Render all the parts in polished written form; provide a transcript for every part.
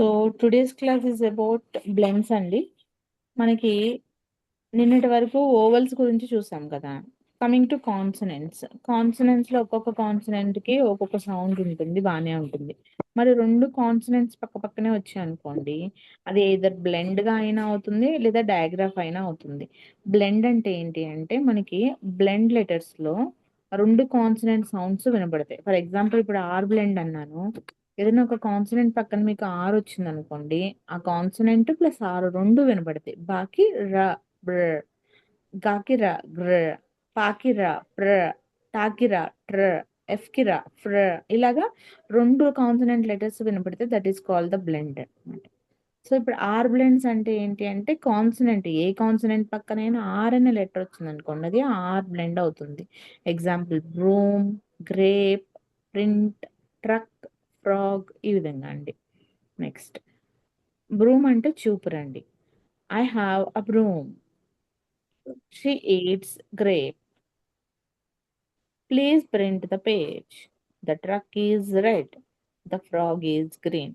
So today's class is about blends అండి. మనకి నిన్నటి వరకు ఓవెల్స్ గురించి చూసాం కదా. Coming to consonants. కాన్సనెంట్స్ లో ఒక్కొక్క కాన్సనెంట్ కి ఒక్కొక్క సౌండ్ ఉంటుంది, బాగానే ఉంటుంది. మరి రెండు కాన్సనెంట్స్ పక్క పక్కనే వచ్చాయి అనుకోండి, అది ఏదర్ బ్లెండ్ గా అయినా అవుతుంది లేదా డయాగ్రాఫ్ అయినా అవుతుంది. బ్లెండ్ అంటే ఏంటి అంటే మనకి బ్లెండ్ లెటర్స్ లో రెండు కాన్సనెంట్ సౌండ్స్ వినబడతాయి. ఫర్ ఎగ్జాంపుల్ ఇప్పుడు ఆర్ బ్లెండ్ అన్నాను. ఏదైనా ఒక కాన్సనెంట్ పక్కన మీకు ఆర్ వచ్చింది అనుకోండి, ఆ కాన్సనెంట్ ప్లస్ ఆర్ రెండు వినబడతాయి. బాకి ర, బ్ర, గాకి ర, గ్ర, పాకి ర, ప్ర, టాకి ర, ట్ర, ఎఫ్ కి ర, ఫ్ర, ఇలాగా రెండు కాన్సనెంట్ లెటర్స్ వినపడితే that is called the blend అనమాట. సో ఇప్పుడు ఆర్ బ్లెండ్స్ అంటే ఏంటి అంటే కాన్సనెంట్ ఏ కాన్సనెంట్ పక్కనైనా ఆర్ అనే లెటర్ వచ్చింది అనుకోండి, అది ఆర్ బ్లెండ్ అవుతుంది. Example broom, grape, print, truck, frog, ఈ విధంగా అండి. నెక్స్ట్ బ్రూమ్ అంటే చూపురండి. I have a broom. She eats grape. Please print the page. The truck is red. The frog is green.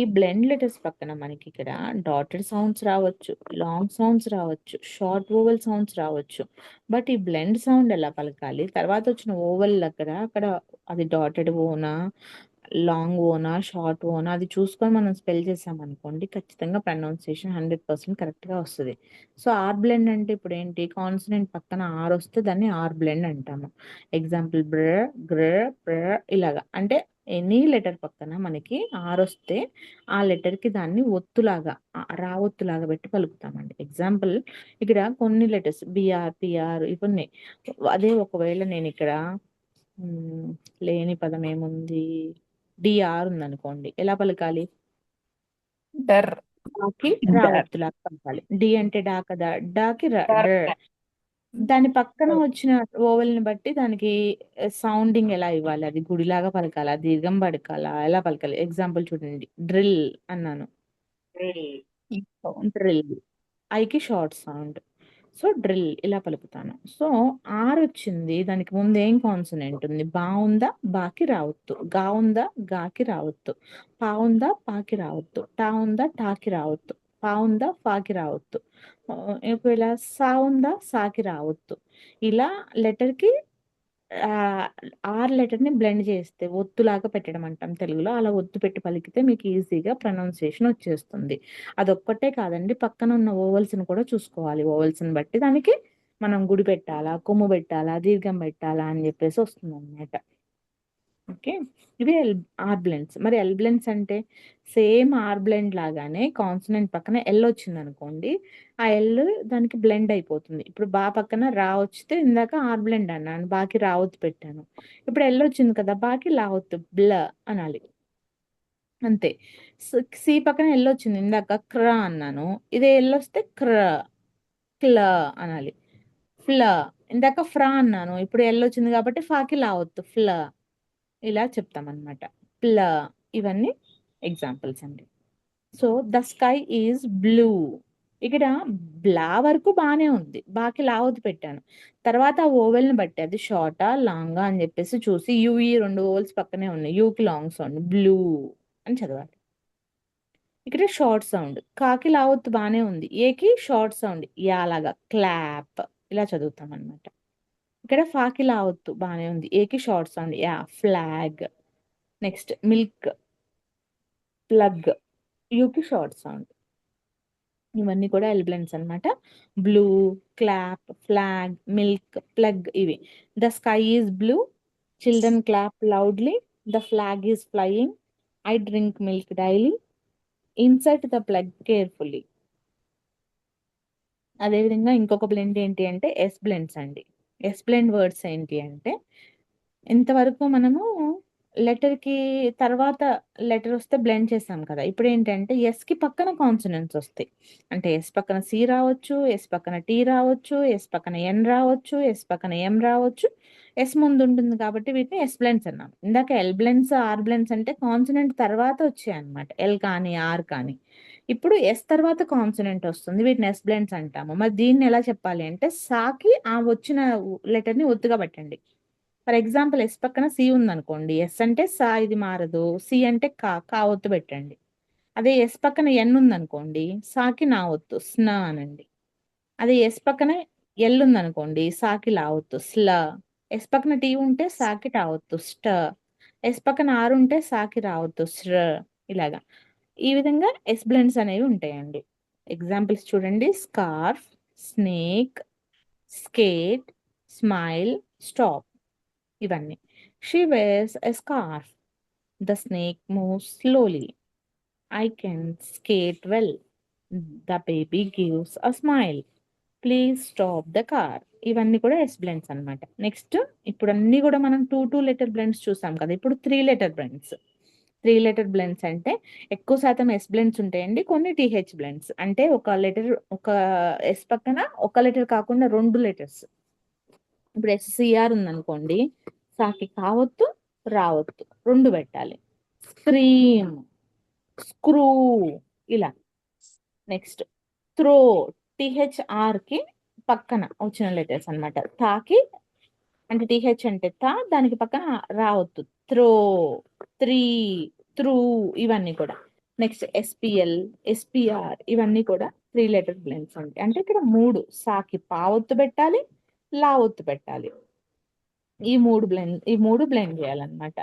ఈ బ్లెండ్ లెటర్స్ పక్కన మనకి ఇక్కడ డాటెడ్ సౌండ్స్ రావచ్చు, లాంగ్ సౌండ్స్ రావచ్చు, షార్ట్ ఓవెల్ సౌండ్స్ రావచ్చు. బట్ ఈ బ్లెండ్ సౌండ్ ఎలా పలకాలి, తర్వాత వచ్చిన ఓవెల్ దగ్గర అక్కడ అది డాటెడ్ ఓనా, లాంగ్ ఓనా, షార్ట్ ఓనా, అది చూసుకొని మనం స్పెల్ చేసామనుకోండి, ఖచ్చితంగా ప్రొనౌన్సియేషన్ 100% కరెక్ట్గా వస్తుంది. సో ఆర్ బ్లెండ్ అంటే ఇప్పుడు ఏంటి, కాన్సనెంట్ పక్కన ఆర్ వస్తే దాన్ని ఆర్ బ్లెండ్ అంటాము. ఎగ్జాంపుల్ బ్ర, గ్ర, ప్ర, ఇలాగా. అంటే ఎనీ లెటర్ పక్కన మనకి ఆర్ వస్తే ఆ లెటర్కి దాన్ని ఒత్తులాగా రా ఒత్తులాగా పెట్టి పలుకుతామండి. ఎగ్జాంపుల్ ఇక్కడ కొన్ని లెటర్స్ బిఆర్, పిఆర్ ఇవన్నీ. అదే ఒకవేళ నేను ఇక్కడ మ్, లేని పదం ఏముంది, డిఆర్ ఉందనుకోండి, ఎలా పలకాలి? డర్ డాకి రా డర్ ఒత్తులాగా పలకాలి. డి అంటే డా కదా, డాకి రా డర్ డ. దాని పక్కన వచ్చిన ఓవెల్ని బట్టి దానికి సౌండింగ్ ఎలా ఇవ్వాలి, అది గుడిలాగా పలకాలా, దీర్ఘం పడకాలా, ఎలా పలకాలి? ఎగ్జాంపుల్ చూడండి, డ్రిల్ అన్నాను. ఈ సౌండ్. డ్రిల్, ఐకి షార్ట్ సౌండ్. సో డ్రిల్ ఇలా పలుకుతాను. సో ఆర్ వచ్చింది, దానికి ముందు ఏం కాన్సనెంట్ ఉంది, బా ఉందా, బాకి రావద్దు, గా ఉందా, గాకి రావద్దు, పా ఉందా, పాకి రావద్దు, టా ఉందా, టాకి రావద్దు, పా ఉందా, ఫాకి రావద్దు, ఆ, ఒకవేళ సా ఉందా, సాకి రావద్దు. ఇలా లెటర్కి ఆర్ లెటర్ని బ్లెండ్ చేస్తే ఒత్తులాగా పెట్టడం అంటాం తెలుగులో. అలా ఒత్తు పెట్టి పలికితే మీకు ఈజీగా ప్రొనౌన్సియేషన్ వచ్చేస్తుంది. అదొక్కటే కాదండి, పక్కన ఉన్న ఓవెల్స్ని కూడా చూసుకోవాలి. ఓవెల్స్ని బట్టి దానికి మనం గుడి పెట్టాలా, కొమ్ము పెట్టాలా, దీర్ఘం పెట్టాలా అని చెప్పేసి వస్తుంది అనమాట. ఓకే, ఇవి ఆర్ బ్లెండ్స్. మరి ఎల్ బ్లెండ్స్ అంటే సేమ్ ఆర్ బ్లెండ్ లాగానే కాన్సనెంట్ పక్కన ఎల్ వచ్చింది అనుకోండి, ఆ ఎల్ దానికి బ్లెండ్ అయిపోతుంది. ఇప్పుడు బా పక్కన రా వచ్చితే ఇందాక ఆర్ బ్లెండ్ అన్నాను, బాకి రావత్తు పెట్టాను. ఇప్పుడు ఎల్ వచ్చింది కదా, బాకి లావత్తు బ్ల అనాలి. అంతే. సి పక్కన ఎల్ వచ్చింది, ఇందాక క్ర అన్నాను, ఇదే ఎల్ వస్తే క్ర, క్ల అనాలి. ఫ్ల, ఇందాక ఫ్రా అన్నాను, ఇప్పుడు ఎల్ వచ్చింది కాబట్టి ఫాకి లావత్తు ఫ్ల, ఇలా చెప్తామన్నమాట. ప్ల, ఇవన్నీ ఎగ్జాంపుల్స్ అండి. So the sky is blue. ఇక్కడ బ్లా వరకు బాగానే ఉంది, బాకి లావద్దు పెట్టాను. తర్వాత ఆ ఓవెల్ని బట్టి అది షార్టా లాంగా అని చెప్పేసి చూసి యూఈ రెండు ఓవెల్స్ పక్కనే ఉన్నాయి, యూకి లాంగ్ సౌండ్ బ్లూ అని చదవాలి. ఇక్కడ షార్ట్ సౌండ్, కాకి లావత్తు బాగానే ఉంది, ఏకి షార్ట్ సౌండ్ యాలాగా క్లాప్, ఇలా చదువుతాం అనమాట. ఇక్కడ ఫాకి లావత్తు బాగానే ఉంది, ఏకి షార్ట్ సౌండ్ యా ఫ్లాగ్. నెక్స్ట్ మిల్క్, ప్లగ్, యూకి షార్ట్ సౌండ్. ఇవన్నీ కూడా ఎల్ బ్లెండ్స్ అనమాట. Blue, clap, flag, milk, plug, ఇవి. The sky is blue. Children clap loudly. The flag is flying. I drink milk daily. Insert the plug carefully. అదేవిధంగా ఇంకొక blend ఏంటి అంటే S blends అండి. S blend words ఏంటి అంటే, ఇంతవరకు మనము లెటర్కి తర్వాత లెటర్ వస్తే బ్లెండ్ చేసాం కదా. ఇప్పుడు ఏంటంటే ఎస్కి పక్కన కాన్సనెంట్స్ వస్తాయి. అంటే ఎస్ పక్కన సి రావచ్చు, ఎస్ పక్కన టీ రావచ్చు, ఎస్ పక్కన ఎన్ రావచ్చు, ఎస్ పక్కన ఎం రావచ్చు. ఎస్ ముందు ఉంటుంది కాబట్టి వీటిని ఎస్ బ్లెండ్స్ అన్నాం. ఇందాక ఎల్ బ్లెండ్స్, ఆర్ బ్లెండ్స్ అంటే కాన్సనెంట్ తర్వాత వచ్చాయి అనమాట, ఎల్ కానీ ఆర్ కానీ. ఇప్పుడు ఎస్ తర్వాత కాన్సనెంట్ వస్తుంది, వీటిని ఎస్ బ్లెండ్స్ అంటాము. మరి దీన్ని ఎలా చెప్పాలి అంటే, సాకి ఆ వచ్చిన లెటర్ని ఒత్తుగా పెట్టండి. ఫర్ ఎగ్జాంపుల్ ఎస్ పక్కన సి ఉందనుకోండి, ఎస్ అంటే సా, ఇది మారదు. సి అంటే కా, కా ఒత్తు పెట్టండి. అదే ఎస్ పక్కన ఎన్ ఉందనుకోండి సాకి నా ఒత్తు స్న అనండి. అదే ఎస్ పక్కన ఎల్ ఉందనుకోండి సాకి లా ఒత్తు స్ల. ఎస్ పక్కన టీ ఉంటే సాకి టా ఒత్తు స్ట. ఎస్ పక్కన ఆర్ ఉంటే సాకి రావద్దు స్ర. ఇలాగా ఈ విధంగా ఎస్ బ్లెండ్స్ అనేవి ఉంటాయండి. ఎగ్జాంపుల్స్ చూడండి: scarf, snake, skate, smile, stop. ఇవన్నీ. She wears a scarf. The snake moves slowly. I can skate well. The baby gives a smile. Please stop the car. ఇవన్నీ కూడా ఎస్ బ్లెండ్స్ అన్నమాట. Next ఇప్పుడు అన్నీ కూడా మనం 2 లెటర్ బ్లెండ్స్ చూసాం కదా. ఇప్పుడు 3 లెటర్ బ్లెండ్స్. 3 లెటర్ బ్లెండ్స్ అంటే ఎక్కువ శాతం ఎస్ బ్లెండ్స్ ఉంటాయండి. కొన్ని టీహెచ్ బ్లెండ్స్ అంటే ఒక లెటర్ ఒక ఎస్ పక్కన ఒక లెటర్ కాకుండా 2 లెటర్స్. ఇప్పుడు ఎస్సిఆర్ ఉందనుకోండి సాకి కావద్దు రావద్దు 2 పెట్టాలి. స్క్రీమ్, స్క్రూ ఇలా. నెక్స్ట్ త్రో, టిహెచ్ఆర్కి పక్కన వచ్చిన లెటర్స్ అన్నమాట. తాకి అంటే టిహెచ్ అంటే తా, దానికి పక్కన రావద్దు. త్రో, త్రీ, త్రూ ఇవన్నీ కూడా. నెక్స్ట్ ఎస్పిఎల్, ఎస్పిఆర్ ఇవన్నీ కూడా 3 లెటర్ బ్లెండ్స్ ఉంటాయి. అంటే ఇక్కడ 3 సాకి పావొత్తు పెట్టాలి, లా ఒత్తు పెట్టాలి. ఈ మూడు బ్లెండ్ చేయాలన్నమాట.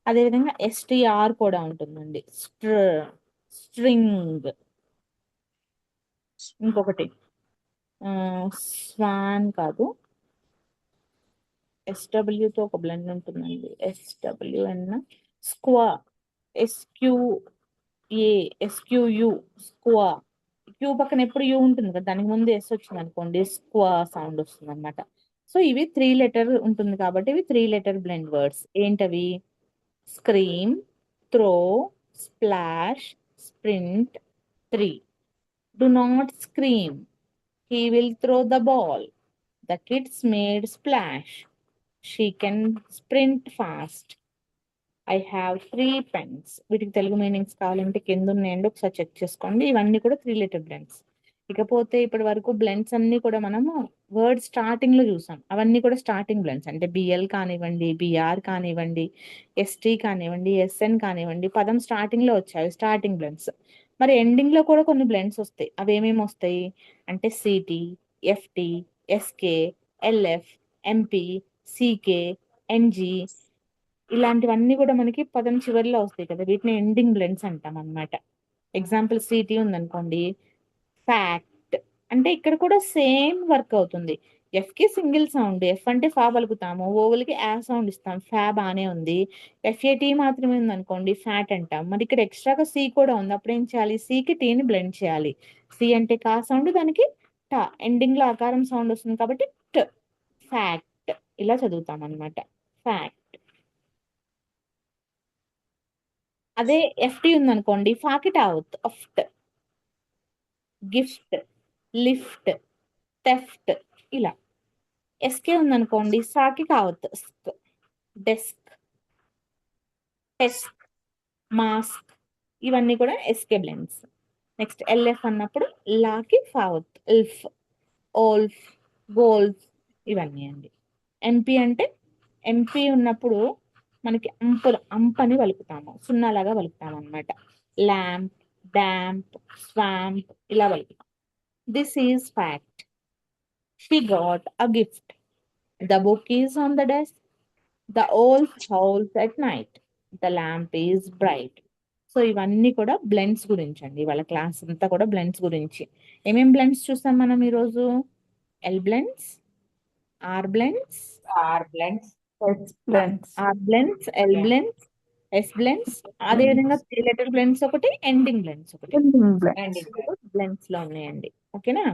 అదేవిధంగా ఎస్టిఆర్ కూడా ఉంటుందండి. స్ట్రింగ్. ఇంకొకటి స్వాన్ కాదు, ఎస్డబ్ల్యూతో ఒక బ్లెండ్ ఉంటుందండి. ఎస్డబ్ల్యూఎన్ స్క్వా, ఎస్క్యూఏ, ఎస్క్యూయు స్క్వా. క్యూ పక్కన ఎప్పుడు యూ ఉంటుంది కదా, దానికి ముందు ఎస్ వచ్చింది అనుకోండి స్క్వా సౌండ్ వస్తుంది అనమాట. సో ఇవి 3 లెటర్ ఉంటుంది కాబట్టి ఇవి 3 లెటర్ బ్లెండ్ వర్డ్స్. ఏంటవి? Scream, throw, splash, sprint, 3. Do not scream, he will throw the ball. The kids made splash. She can sprint fast. I have 3 pens. వీటికి తెలుగు మీనింగ్స్ కావాలంటే కింద ఉన్నాయండి, ఒకసారి చెక్ చేసుకోండి. ఇవన్నీ కూడా 3 లెటర్ బ్లెండ్స్. ఇకపోతే ఇప్పటి వరకు బ్లెండ్స్ అన్ని కూడా మనము వర్డ్ స్టార్టింగ్ లో చూసాం. అవన్నీ కూడా స్టార్టింగ్ బ్లెండ్స్ అంటే బిఎల్ కానివ్వండి, బిఆర్ కానివ్వండి, ఎస్టీ కానివ్వండి, ఎస్ఎన్ కానివ్వండి, పదం స్టార్టింగ్ లో వచ్చాయి స్టార్టింగ్ బ్లెండ్స్. మరి ఎండింగ్ లో కూడా కొన్ని బ్లెండ్స్ వస్తాయి. అవి ఏమేమి వస్తాయి అంటే CT, FT, SK, LF, MP, CK, NG ఇలాంటివన్నీ కూడా మనకి పదం చివరిలో వస్తాయి కదా. వీటిని ఎండింగ్ బ్లెండ్స్ అంటాం అన్నమాట. ఎగ్జాంపుల్ సిటీ ఉందనుకోండి, ఫ్యాక్ట్ అంటే ఇక్కడ కూడా సేమ్ వర్క్ అవుతుంది. ఎఫ్ కి సింగిల్ సౌండ్, ఎఫ్ అంటే ఫా పలుకుతాము, ఓవల్కి ఆ సౌండ్ ఇస్తాం, ఫ్యా బానే ఉంది. ఎఫ్ఏటి మాత్రమే ఉందనుకోండి ఫ్యాట్ అంటాం. మరి ఇక్కడ ఎక్స్ట్రాగా సి కూడా ఉంది, అప్పుడు ఏం చేయాలి? సికి టీని బ్లెండ్ చేయాలి. సి అంటే కా సౌండ్, దానికి టా ఎండింగ్ లో ఆకారం సౌండ్ వస్తుంది కాబట్టి ట్, ఫ్యాక్ట్ ఇలా చదువుతాం అనమాట. ఫ్యాక్ట్. అదే ఎఫ్టి ఉందనుకోండి ఫాకి టావత్ అఫ్ట్. గిఫ్ట్, లిఫ్ట్, థెఫ్ట్ ఇలా. ఎస్కే ఉందనుకోండి సాకి కావత్ డెస్క్, టెస్క్, మాస్క్ ఇవన్నీ కూడా ఎస్కే బ్లెండ్స్. నెక్స్ట్ ఎల్ఎఫ్ అన్నప్పుడు లాకి ఫావత్ ఎల్ఫ్, ఓల్ఫ్, గోల్ఫ్ ఇవన్నీ అండి. ఎంపీ అంటే ఎంపీ ఉన్నప్పుడు మనకి అంప్ అని పలుకుతాము, సున్నాలాగా పలుకుతాము అనమాట. ల్యాంప్, డాంప్, స్వాంప్ ఇలా పలుకుతాం. This is fact. She got a gift. The book is on the desk. The wolf howls at night. The lamp is bright. So ఇవన్నీ కూడా బ్లెండ్స్ గురించి అండి. వాళ్ళ క్లాస్ అంతా కూడా బ్లెండ్స్ గురించి. ఏమేం బ్లెండ్స్ చూస్తాం మనం ఈరోజు? L blends, R blends, R blends, S blends, R blends, L blends, S blends, అదేవిధంగా 3 లెటర్ బ్లెండ్స్ ఒకటి, ఎండింగ్ బ్లెండ్స్ ఒకటి. బ్లెండ్స్. బ్లెండ్స్ లో ఉన్నాయండి. ఓకేనా?